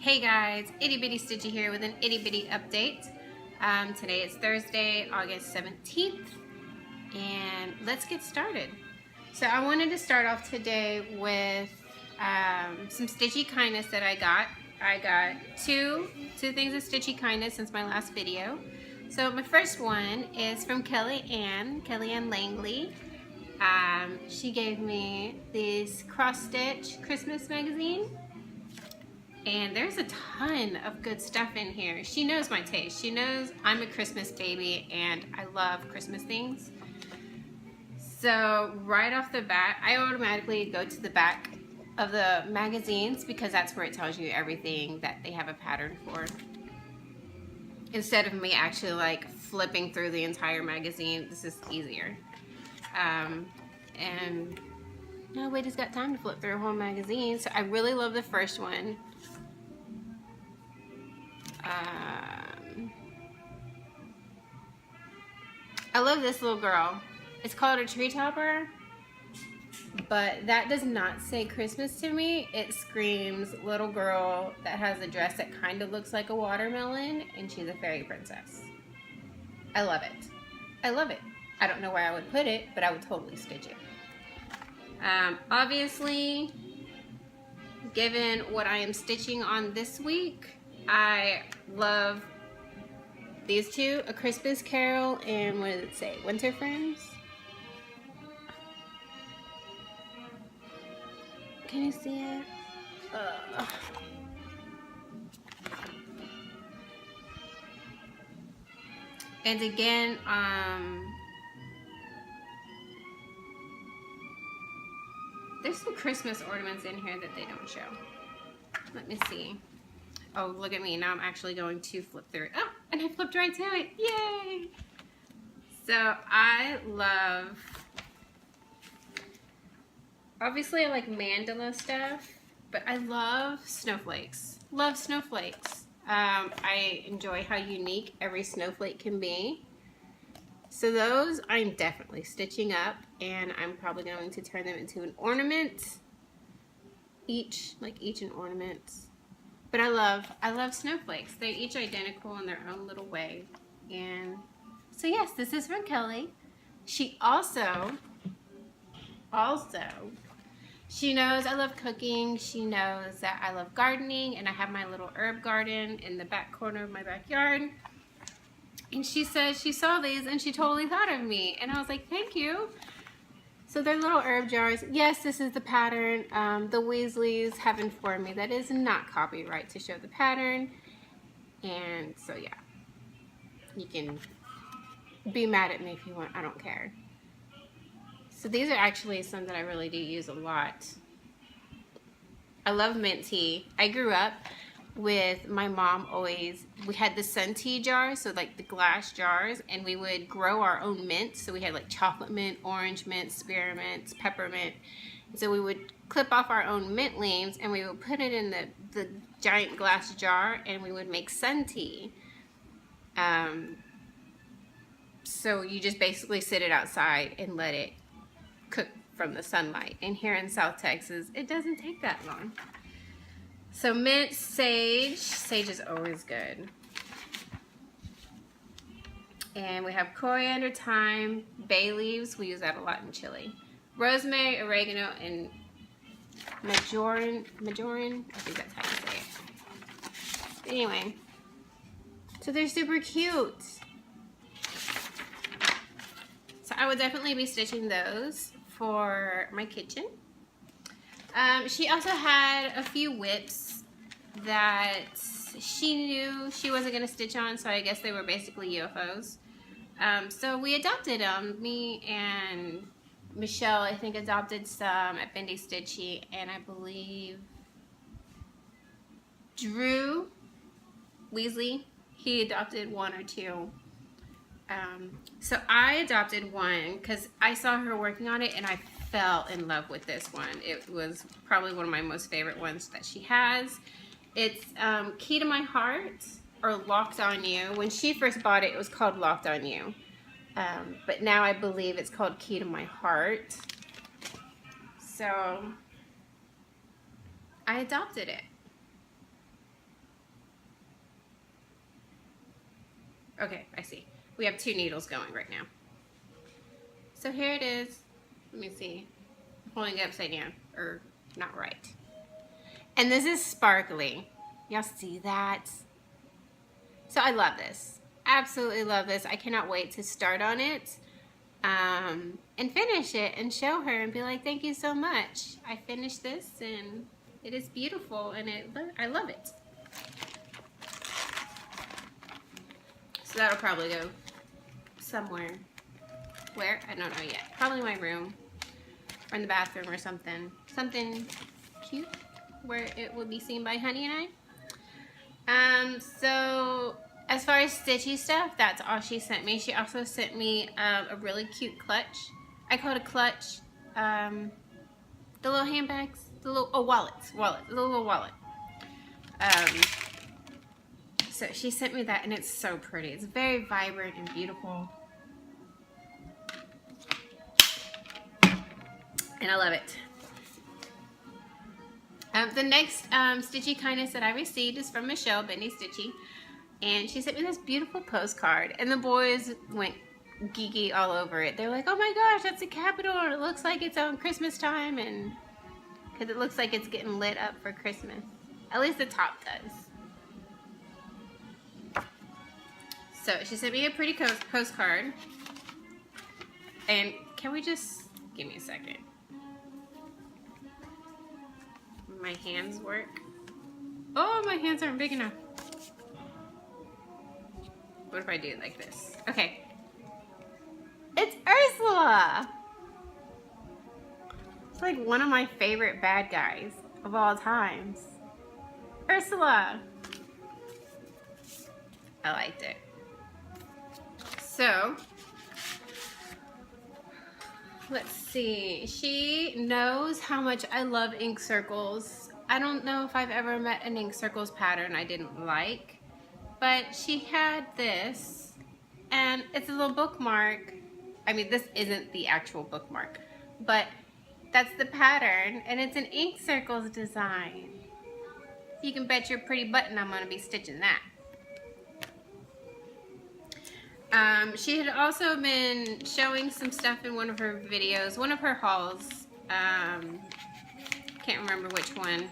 Hey guys, Itty Bitty Stitchy here with an Itty Bitty update. Today is Thursday, August 17th, and let's get started. So I wanted to start off today with some Stitchy kindness that I got. I got two things of Stitchy kindness since my last video. So my first one is from Kelly Ann Langley. She gave me this cross stitch Christmas magazine. And there's a ton of good stuff in here. She knows my taste. She knows I'm a Christmas baby and I love Christmas things. So right off the bat, I automatically go to the back of the magazines because that's where it tells you everything that they have a pattern for. Instead of me actually like flipping through the entire magazine, this is easier. And nobody's got time to flip through a whole magazine. So I really love the first one. I love this little girl. It's called a tree topper, but that does not say Christmas to me. It screams little girl that has a dress that kind of looks like a watermelon, and she's a fairy princess. I love it. I love it. I don't know where I would put it, but I would totally stitch it. Obviously, given what I am stitching on this week, I love these two, A Christmas Carol and what does it say? Winter Friends? Can you see it? And again, there's some Christmas ornaments in here that they don't show. Let me see. Oh, look at me. Now I'm actually going to flip through it. Oh, and I flipped right to it. Yay! So I love, obviously I like mandala stuff, but I love snowflakes. Love snowflakes. I enjoy how unique every snowflake can be. So those I'm definitely stitching up, and I'm probably going to turn them into an ornament. Each an ornament. But I love snowflakes. They're each identical in their own little way. And so yes, this is from Kelly. She also, she knows I love cooking. She knows that I love gardening, and I have my little herb garden in the back corner of my backyard. And she said she saw these and she totally thought of me. And I was like, thank you. So they're little herb jars. Yes, this is the pattern. The Weasleys have informed me that is not copyright to show the pattern. And so yeah, you can be mad at me if you want. I don't care. So these are actually some that I really do use a lot. I love mint tea. I grew up with my mom we had the sun tea jars, so like the glass jars, and we would grow our own mint. So we had like chocolate mint, orange mint, spearmint, peppermint. And so we would clip off our own mint leaves and we would put it in the giant glass jar, and we would make sun tea. So you just basically sit it outside and let it cook from the sunlight. And here in South Texas, it doesn't take that long. So mint, sage is always good. And we have coriander, thyme, bay leaves, we use that a lot in chili. Rosemary, oregano, and majoran, I think that's how you say it. Anyway, so they're super cute. So I would definitely be stitching those for my kitchen. She also had a few whips that she knew she wasn't going to stitch on, so I guess they were basically UFOs. So we adopted them. Me and Michelle, I think, adopted some at Bendy Stitchy, and I believe Drew Weasley, he adopted one or two. So I adopted one because I saw her working on it and I fell in love with this one. It was probably one of my most favorite ones that she has. It's Key to My Heart, or Locked on You. When she first bought it, it was called Locked on You. But now I believe it's called Key to My Heart. So I adopted it. Okay, I see. We have 2 needles going right now. So here it is. Let me see. I'm holding it upside down, or not right. And this is sparkly. Y'all see that? So I love this. Absolutely love this. I cannot wait to start on it and finish it and show her and be like, thank you so much. I finished this and it is beautiful and I love it. So that'll probably go somewhere. Where? I don't know yet. Probably my room or in the bathroom or something. Something cute where it would be seen by Honey and I. So as far as Stitchy stuff, that's all she sent me. She also sent me a really cute clutch. I call it a clutch. The little handbags, the little wallets, the little wallet. So she sent me that, and it's so pretty. It's very vibrant and beautiful, and I love it. The next Stitchy kindness that I received is from Michelle, Bendy Stitchy, and she sent me this beautiful postcard, and the boys went geeky all over it. They're like, oh my gosh, that's the Capitol, and it looks like it's on Christmas time, and because it looks like it's getting lit up for Christmas. At least the top does. So she sent me a pretty postcard, and can we just, give me a second. My hands work. Oh, my hands aren't big enough. What if I do it like this? Okay. It's Ursula! It's like one of my favorite bad guys of all times. Ursula! I liked it. So, let's see. She knows how much I love ink circles. I don't know if I've ever met an ink circles pattern I didn't like, but she had this, and it's a little bookmark. I mean, this isn't the actual bookmark, but that's the pattern, and it's an ink circles design. You can bet your pretty button I'm going to be stitching that. She had also been showing some stuff in one of her videos, one of her hauls. Can't remember which one.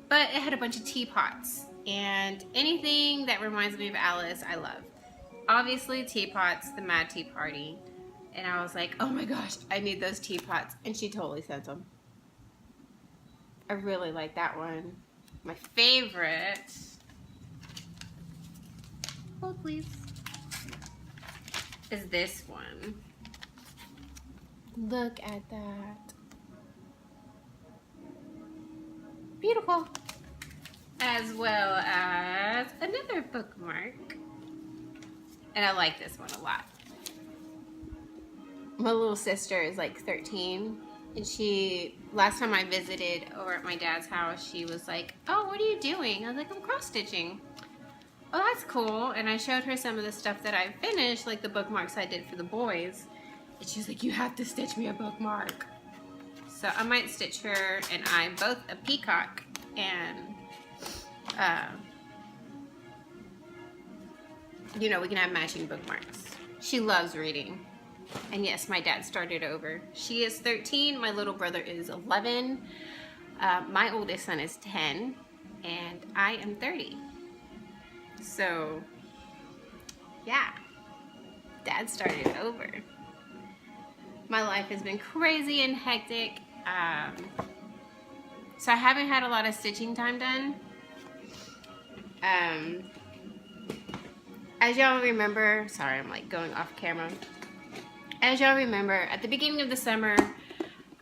But it had a bunch of teapots. And anything that reminds me of Alice, I love. Obviously, teapots, the Mad Tea Party. And I was like, oh my gosh, I need those teapots. And she totally sent them. I really like that one. My favorite. Hold, please. Is this one. Look at that. Beautiful. As well as another bookmark. And I like this one a lot. My little sister is like 13. And she, last time I visited over at my dad's house, she was like, oh, what are you doing? I was like, I'm cross stitching. Oh, that's cool. And I showed her some of the stuff that I finished, like the bookmarks I did for the boys. And she's like, you have to stitch me a bookmark. So I might stitch her and I both a peacock and, you know, we can have matching bookmarks. She loves reading. And yes, my dad started over. She is 13. My little brother is 11. My oldest son is 10. And I am 30. So, yeah, Dad started over. My life has been crazy and hectic. So I haven't had a lot of stitching time done. As y'all remember, sorry, I'm like going off camera. As y'all remember, at the beginning of the summer,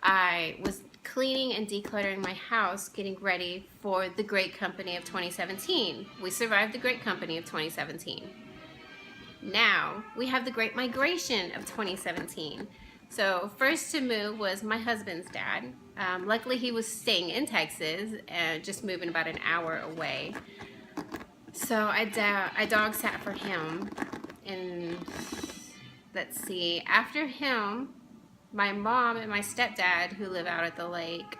I was cleaning and decluttering my house, getting ready for the Great Company of 2017. We survived the Great Company of 2017. Now, we have the Great Migration of 2017. So, first to move was my husband's dad. Luckily, he was staying in Texas, just moving about an hour away. So, I dog sat for him. And let's see, after him, my mom and my stepdad, who live out at the lake,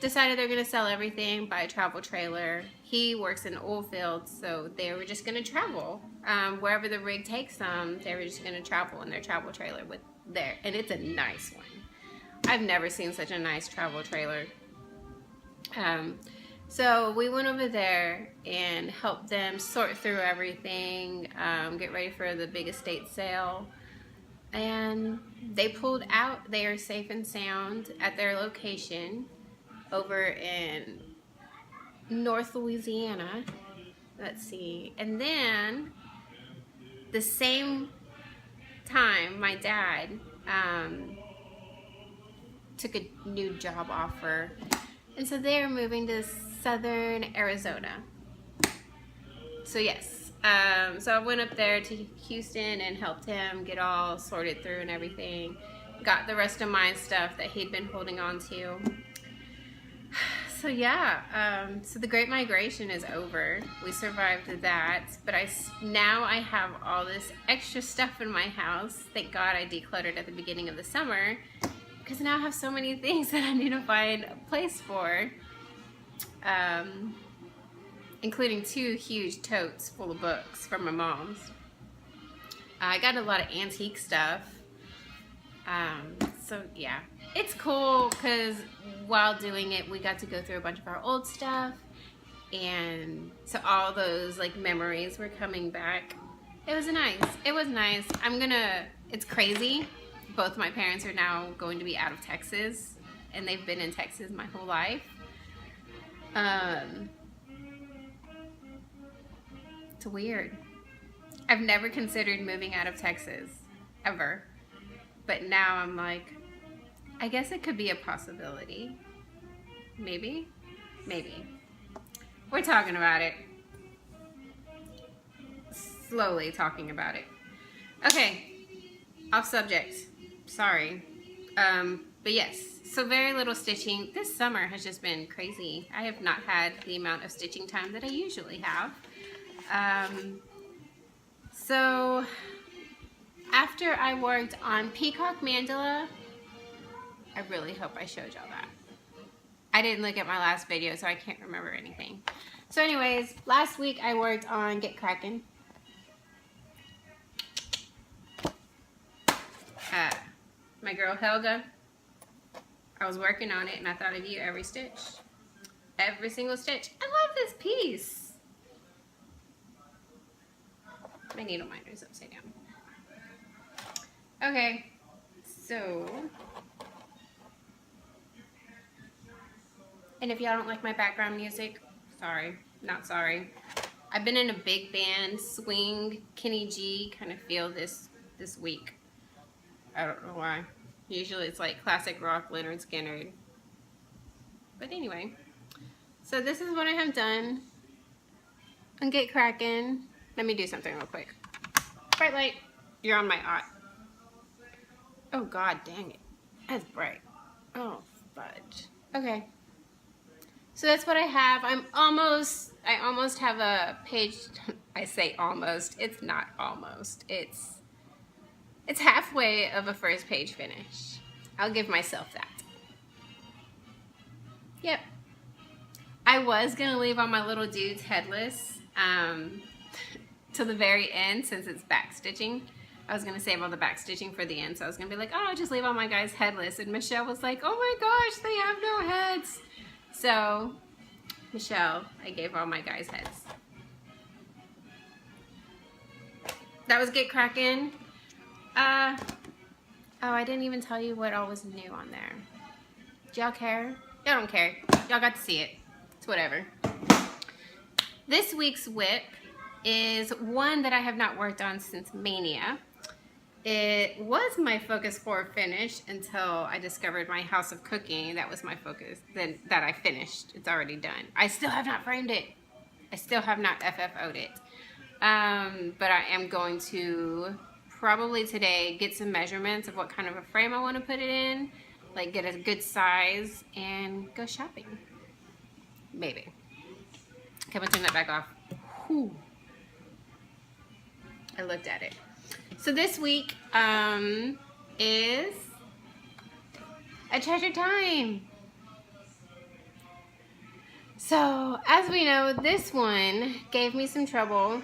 decided they're going to sell everything, buy a travel trailer. He works in the oil field, so they were just going to travel. Wherever the rig takes them, they were just going to travel in their travel trailer with there. And it's a nice one. I've never seen such a nice travel trailer. So we went over there and helped them sort through everything, get ready for the big estate sale. And they pulled out. They are safe and sound at their location over in North Louisiana. Let's see. And then the same time, my dad took a new job offer. And so they're moving to southern Arizona. So yes. So I went up there to Houston and helped him get all sorted through and everything. Got the rest of my stuff that he'd been holding on to. So yeah, so the Great Migration is over. We survived that, but now I have all this extra stuff in my house. Thank God I decluttered at the beginning of the summer, because now I have so many things that I need to find a place for. Including 2 huge totes full of books from my mom's. I got a lot of antique stuff. So yeah, it's cool because while doing it, we got to go through a bunch of our old stuff. And so all those like memories were coming back. It was nice. It was nice. It's crazy. Both my parents are now going to be out of Texas, and they've been in Texas my whole life. It's weird. I've never considered moving out of Texas, ever. But now I'm like, I guess it could be a possibility. Maybe? Maybe. We're talking about it. Slowly talking about it. Okay, off subject. Sorry. But yes, so very little stitching. This summer has just been crazy. I have not had the amount of stitching time that I usually have. So after I worked on Peacock Mandala, I really hope I showed y'all that. I didn't look at my last video, so I can't remember anything. So anyways, last week I worked on Get Crackin'. My girl Helga, I was working on it and I thought of you every stitch. Every single stitch. I love this piece. My needle minder is upside down. Okay, so, and if y'all don't like my background music, sorry, not sorry. I've been in a big band, swing, Kenny G kind of feel this week. I don't know why. Usually it's like classic rock, Leonard Skinner. But anyway, so this is what I have done on Get Crackin'. Let me do something real quick. Bright light, you're on my eye. Oh God, dang it. That's bright. Oh, fudge. Okay. So that's what I have. I almost have a page. I say almost. It's not almost. It's halfway of a first page finish. I'll give myself that. Yep. I was gonna leave all my little dudes headless till the very end, since it's back stitching. I was gonna save all the back stitching for the end, so I was gonna be like, oh, I'll just leave all my guys headless. And Michelle was like, oh my gosh, they have no heads. So, Michelle, I gave all my guys heads. That was Get Crackin'. Oh, I didn't even tell you what all was new on there. Do y'all care? Y'all don't care. Y'all got to see it. It's whatever. This week's whip is one that I have not worked on since Mania. It was my Focus 4 finish until I discovered my House of Cooking. That was my focus, then that I finished. It's already done. I still have not framed it. I still have not FFO'd it. But I am going to probably today get some measurements of what kind of a frame I want to put it in, like get a good size and go shopping. Maybe. Okay, I'm gonna turn that back off. Whew. I looked at it. So this week is a treasure time. So as we know, this one gave me some trouble.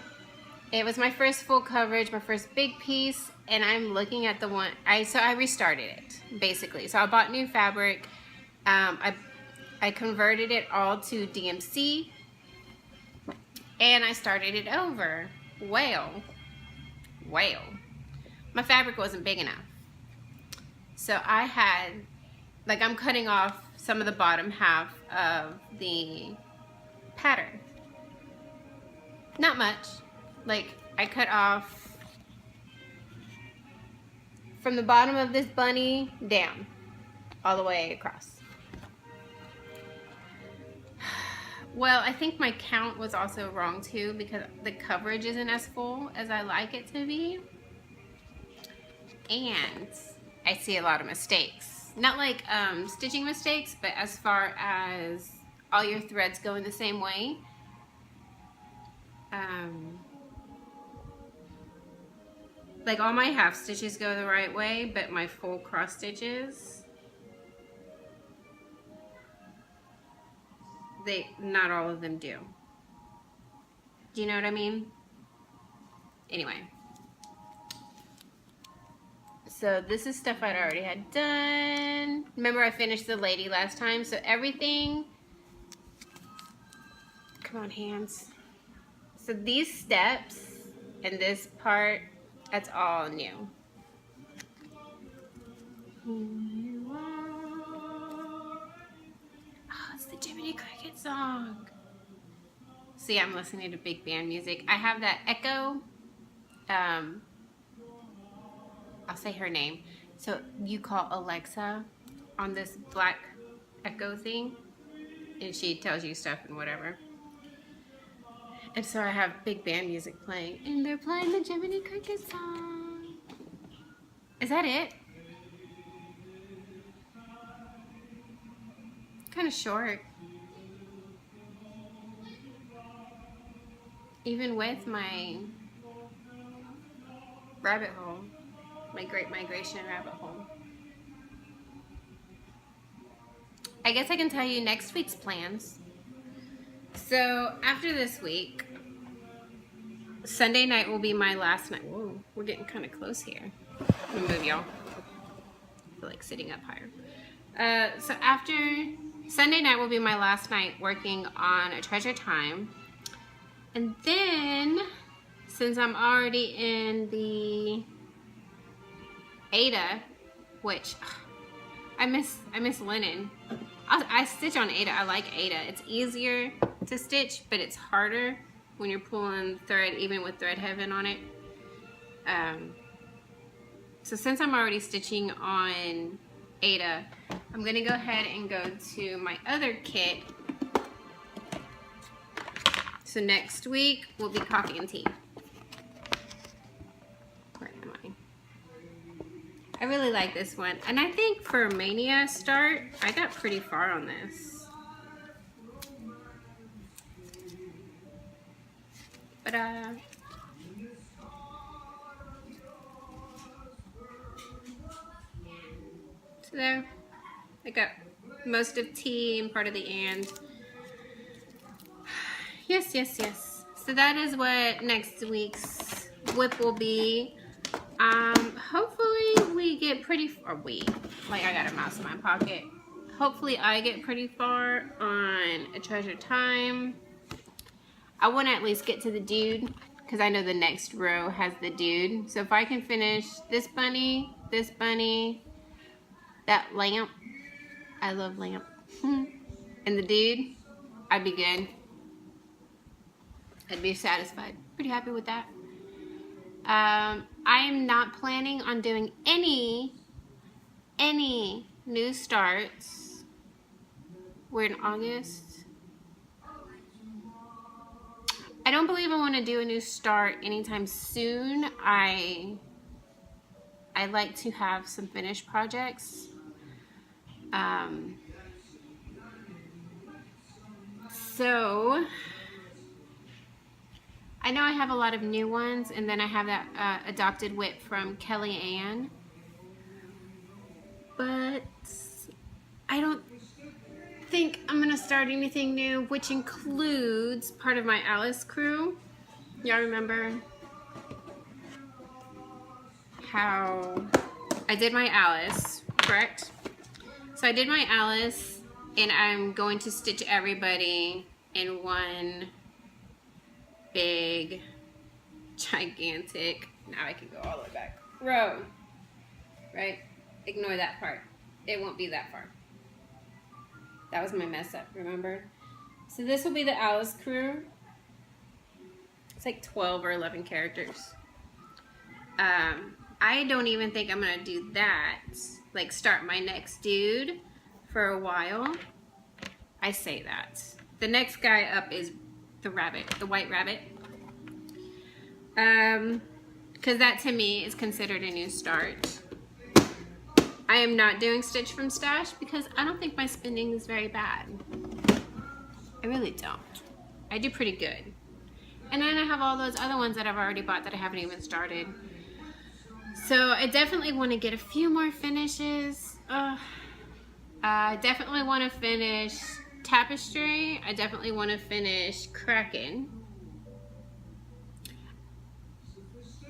It was my first full coverage, my first big piece, and I'm looking at the one, so I restarted it, basically. So I bought new fabric, I converted it all to DMC, and I started it over. Well, my fabric wasn't big enough. So I had, like, I'm cutting off some of the bottom half of the pattern. Not much. Like, I cut off from the bottom of this bunny down, all the way across. Well, I think my count was also wrong too, because the coverage isn't as full as I like it to be. And I see a lot of mistakes. Not like stitching mistakes, but as far as all your threads going the same way. Like all my half stitches go the right way, but my full cross stitches, not all of them do. Do you know what I mean? Anyway. So this is stuff I'd already had done. Remember, I finished the lady last time, so everything, come on hands. So these steps and this part, that's all new. Oh, it's the Jiminy Cricket song. See, I'm listening to big band music. I have that Echo. I'll say her name. So you call Alexa on this black Echo thing, and she tells you stuff and whatever. And so I have big band music playing, and they're playing the Jiminy Cricket song. Is that it? Kind of short. Even with my rabbit hole, my Great Migration rabbit hole. I guess I can tell you next week's plans. So after this week, Sunday night will be my last night. Whoa, we're getting kind of close here. Let me move y'all. I feel like sitting up higher. So after Sunday night will be my last night working on a Treasure Time. And then, since I'm already in the Ada, which I miss linen. I stitch on Ada. I like Ada. It's easier to stitch, but it's harder when you're pulling thread, even with thread heaven on it. So since I'm already stitching on Ada, I'm gonna go ahead and go to my other kit. So next week will be coffee and tea. Where am I? I really like this one. And I think for Mania start, I got pretty far on this. But so there, I got most of tea and part of the and. Yes, yes, yes. So that is what next week's whip will be. Hopefully we get pretty far. Like I got a mouse in my pocket. Hopefully I get pretty far on a Treasure Time. I want to at least get to the dude, because I know the next row has the dude. So if I can finish this bunny, that lamp, I love lamp, and the dude, I'd be good. I'd be satisfied. Pretty happy with that. I am not planning on doing any new starts. We're in August. I don't believe I want to do a new start anytime soon. I like to have some finished projects. So I know I have a lot of new ones, and then I have that adopted whip from Kelly Ann. But I don't think I'm gonna start start anything new, which includes part of my Alice crew. Y'all remember how I did my Alice, correct? So I did my Alice, and I'm going to stitch everybody in one big, gigantic, now I can go all the way back, row, right? Ignore that part. It won't be that far. That was my mess up, remember? So this will be the Alice crew. It's like 12 or 11 characters. I don't even think I'm gonna do that, like start my next dude for a while. I say that. The next guy up is the rabbit, the white rabbit. Because that to me is considered a new start. I am not doing Stitch from Stash because I don't think my spending is very bad. I really don't. I do pretty good. And then I have all those other ones that I've already bought that I haven't even started. So I definitely want to get a few more finishes. I definitely want to finish Tapestry. I definitely want to finish Kraken.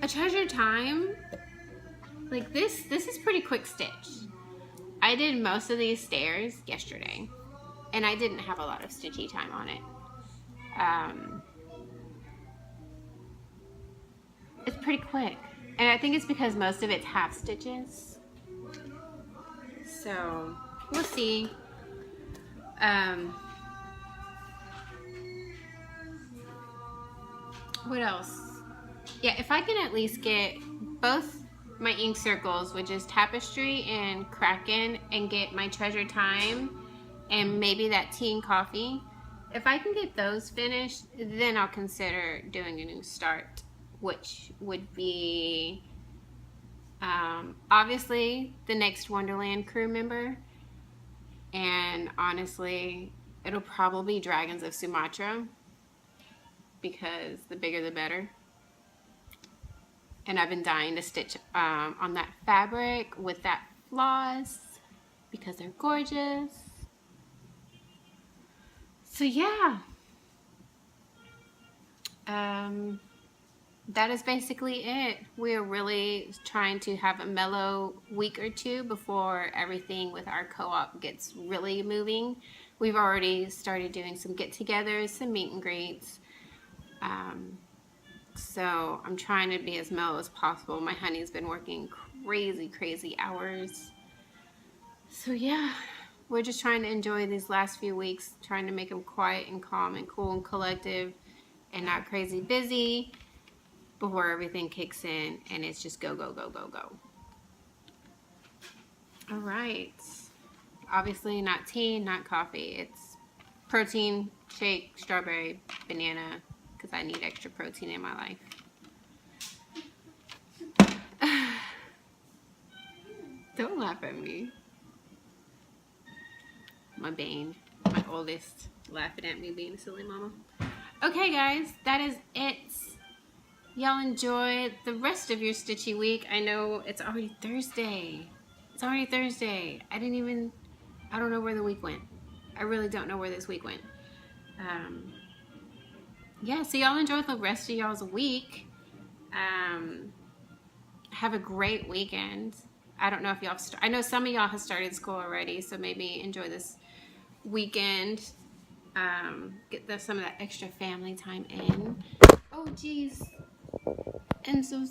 A Treasure Time, like this is pretty quick stitch. I did most of these stairs yesterday, and I didn't have a lot of stitchy time on it. It's pretty quick, and I think it's because most of it's half stitches. So we'll see. What else? Yeah, if I can at least get both my ink circles, which is Tapestry and Kraken, and get my Treasure Time and maybe that Tea and Coffee, if I can get those finished, then I'll consider doing a new start, which would be obviously the next Wonderland crew member, and honestly it'll probably be Dragons of Sumatra because the bigger the better. And I've been dying to stitch on that fabric with that floss because they're gorgeous. So yeah, that is basically it. We're really trying to have a mellow week or two before everything with our co-op gets really moving. We've already started doing some get-togethers, some meet and greets. So I'm trying to be as mellow as possible. My honey's been working crazy hours. So yeah, we're just trying to enjoy these last few weeks, trying to make them quiet and calm and cool and collective and not crazy busy before everything kicks in and it's just go. All right. Obviously not tea, not coffee. It's protein shake, strawberry, banana, because I need extra protein in my life. Don't laugh at me. My bane, my oldest, laughing at me being a silly mama. Okay guys, that is it. Y'all enjoy the rest of your stitchy week. I know it's already Thursday. It's already Thursday. I don't know where the week went. I really don't know where this week went. Yeah, so y'all enjoy the rest of y'all's week. Have a great weekend. I don't know if y'all, I know some of y'all have started school already, so maybe enjoy this weekend. Get some of that extra family time in. Oh, geez. And so